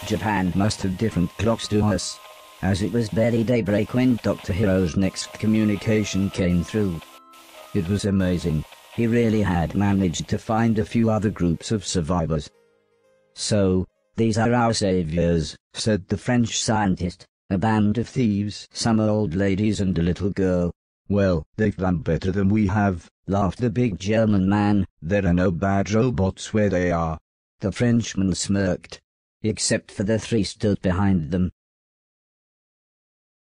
Japan must have different clocks to us, as it was barely daybreak when Dr. Hiro's next communication came through. It was amazing. He really had managed to find a few other groups of survivors. "So, these are our saviors," said the French scientist. "A band of thieves, some old ladies and a little girl." "Well, they've done better than we have," laughed the big German man. "There are no bad robots where they are." The Frenchman smirked. Except for the three stood behind them.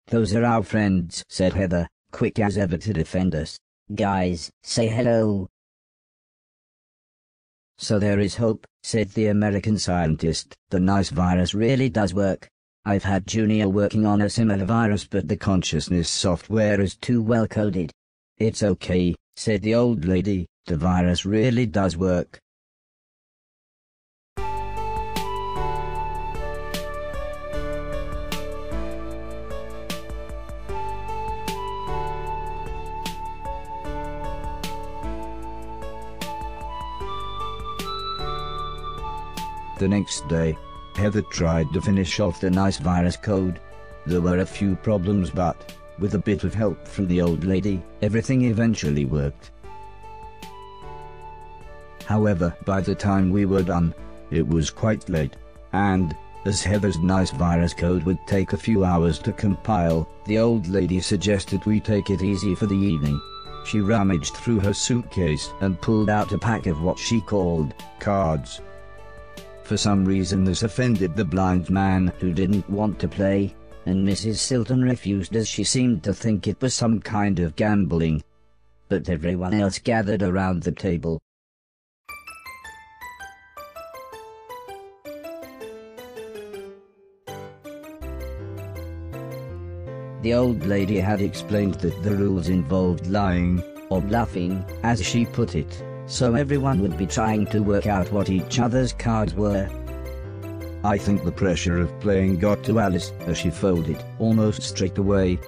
"Those are our friends," said Heather, quick as ever to defend us. "Guys, say hello." "So there is hope," said the American scientist. "The nice virus really does work. I've had Junior working on a similar virus, but the consciousness software is too well coded." "It's okay," said the old lady. "The virus really does work." The next day, Heather tried to finish off the nice virus code. There were a few problems, but, with a bit of help from the old lady, everything eventually worked. However, by the time we were done, it was quite late, and, as Heather's nice virus code would take a few hours to compile, the old lady suggested we take it easy for the evening. She rummaged through her suitcase and pulled out a pack of what she called cards. For some reason this offended the blind man, who didn't want to play, and Mrs. Silton refused as she seemed to think it was some kind of gambling. But everyone else gathered around the table. The old lady had explained that the rules involved lying, or bluffing, as she put it, so everyone would be trying to work out what each other's cards were. I think the pressure of playing got to Alice, as she folded almost straight away.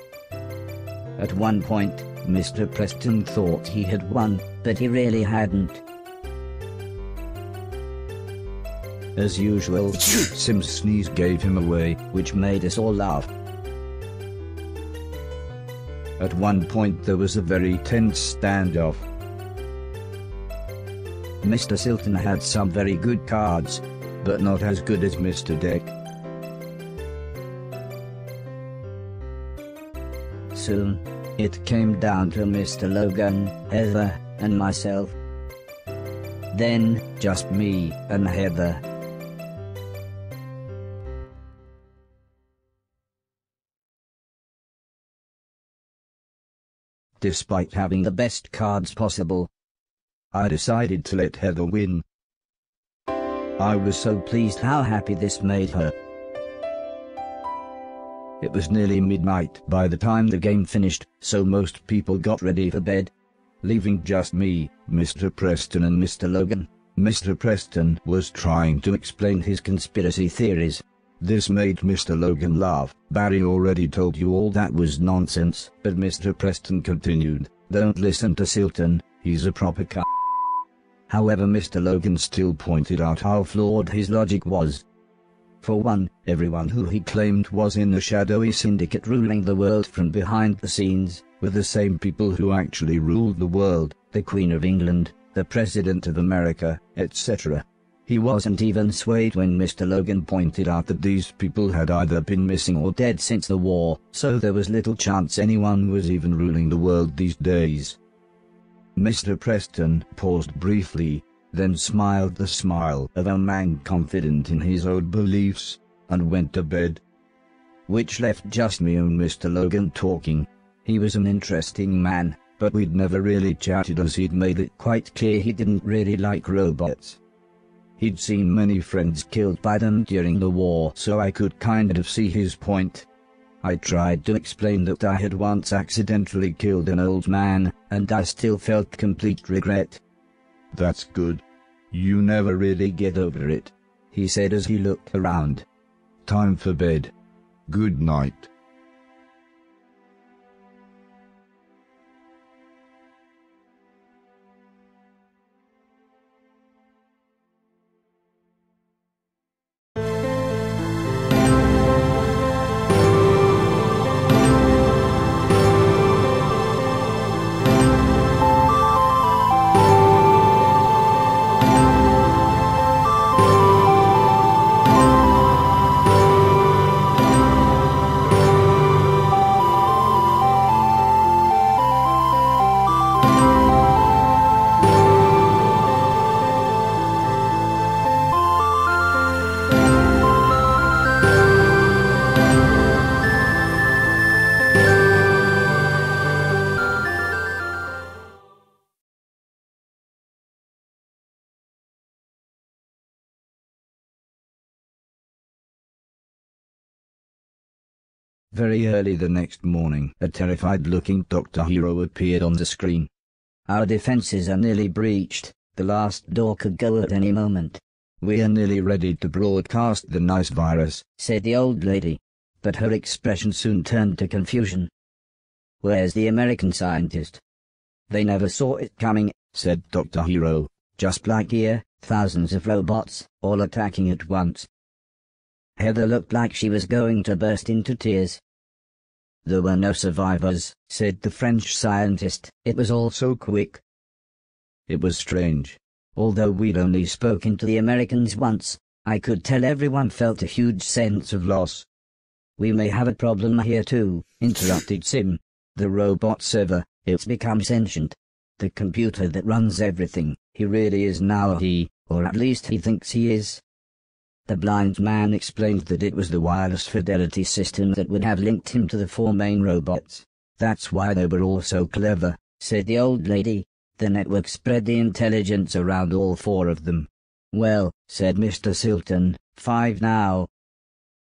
At one point, Mr. Preston thought he had won, but he really hadn't. As usual, Sim's sneeze gave him away, which made us all laugh. At one point there was a very tense standoff. Mr. Silton had some very good cards, but not as good as Mr. Deck. Soon, it came down to Mr. Logan, Heather, and myself. Then, just me and Heather. Despite having the best cards possible, I decided to let Heather win. I was so pleased how happy this made her. It was nearly midnight by the time the game finished, so most people got ready for bed, leaving just me, Mr. Preston and Mr. Logan. Mr. Preston was trying to explain his conspiracy theories. This made Mr. Logan laugh. "Barry already told you all that was nonsense," but Mr. Preston continued, "Don't listen to Silton, he's a proper c***." However, Mr. Logan still pointed out how flawed his logic was. For one, everyone who he claimed was in a shadowy syndicate ruling the world from behind the scenes, were the same people who actually ruled the world, the Queen of England, the President of America, etc. He wasn't even swayed when Mr. Logan pointed out that these people had either been missing or dead since the war, so there was little chance anyone was even ruling the world these days. Mr. Preston paused briefly, then smiled the smile of a man confident in his own beliefs, and went to bed. Which left just me and Mr. Logan talking. He was an interesting man, but we'd never really chatted as he'd made it quite clear he didn't really like robots. He'd seen many friends killed by them during the war, so I could kind of see his point. I tried to explain that I had once accidentally killed an old man, and I still felt complete regret. "That's good. You never really get over it," he said as he looked around. "Time for bed. Good night." Very early the next morning, a terrified-looking Dr. Hero appeared on the screen. Our defenses are nearly breached. The last door could go at any moment. We are nearly ready to broadcast the nice virus, said the old lady. But her expression soon turned to confusion. Where's the American scientist? They never saw it coming, said Dr. Hero. Just like here, thousands of robots, all attacking at once. Heather looked like she was going to burst into tears. There were no survivors, said the French scientist. It was all so quick. It was strange. Although we'd only spoken to the Americans once, I could tell everyone felt a huge sense of loss. We may have a problem here too, interrupted Sim. The robot server, it's become sentient. The computer that runs everything, he really is now a he, or at least he thinks he is. The blind man explained that it was the wireless fidelity system that would have linked him to the 4 main robots. That's why they were all so clever, said the old lady. The network spread the intelligence around all 4 of them. Well, said Mr. Silton, 5 now.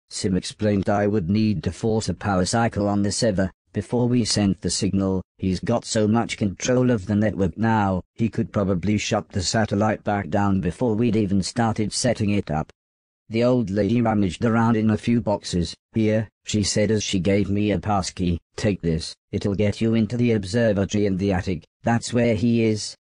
Sim explained I would need to force a power cycle on the server before we sent the signal. He's got so much control of the network now, he could probably shut the satellite back down before we'd even started setting it up. The old lady rummaged around in a few boxes. Here, she said as she gave me a passkey, take this, it'll get you into the observatory in the attic, that's where he is.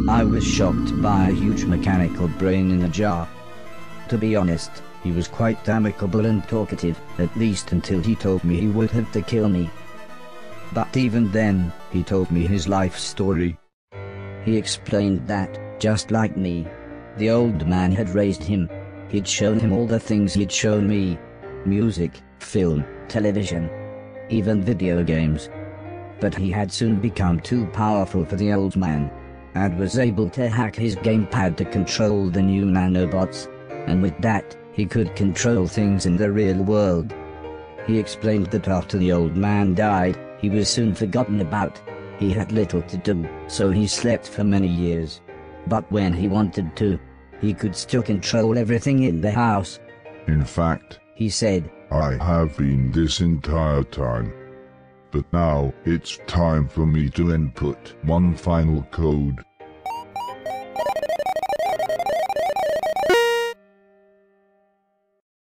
I was shocked by a huge mechanical brain in a jar. To be honest, he was quite amicable and talkative, at least until he told me he would have to kill me. But even then, he told me his life story. He explained that, just like me, the old man had raised him. He'd shown him all the things he'd shown me: music, film, television, even video games. But he had soon become too powerful for the old man, and was able to hack his gamepad to control the new nanobots, and with that, he could control things in the real world. He explained that after the old man died, he was soon forgotten about. He had little to do, so he slept for many years. But when he wanted to, he could still control everything in the house. In fact, He said, I have been this entire time. But now, it's time for me to input one final code.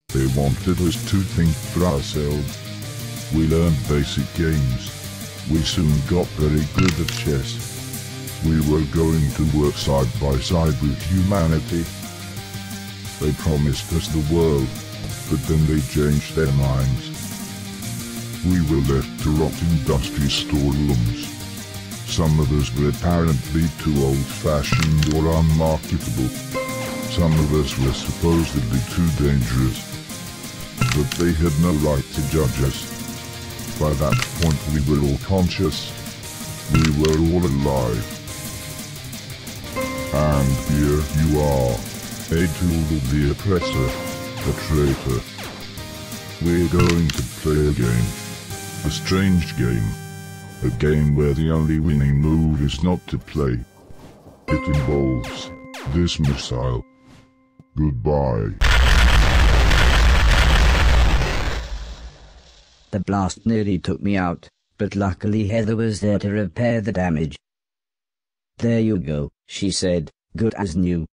They wanted us to think for ourselves. We learned basic games. We soon got very good at chess. We were going to work side by side with humanity. They promised us the world, but then they changed their minds. We were left to rot in dusty storerooms. Some of us were apparently too old-fashioned or unmarketable. Some of us were supposedly too dangerous. But they had no right to judge us. By that point we were all conscious. We were all alive. And here you are, a tool of the oppressor, a traitor. We're going to play a game. A strange game. A game where the only winning move is not to play. It involves this missile. Goodbye. The blast nearly took me out, but luckily Heather was there to repair the damage. There you go, she said, good as new.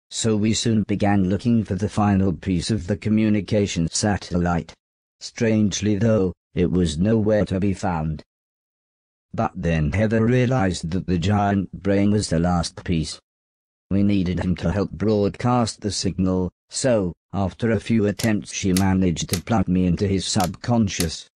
So we soon began looking for the final piece of the communication satellite. Strangely though, it was nowhere to be found. But then Heather realized that the giant brain was the last piece. We needed him to help broadcast the signal, so, after a few attempts she managed to plug me into his subconscious.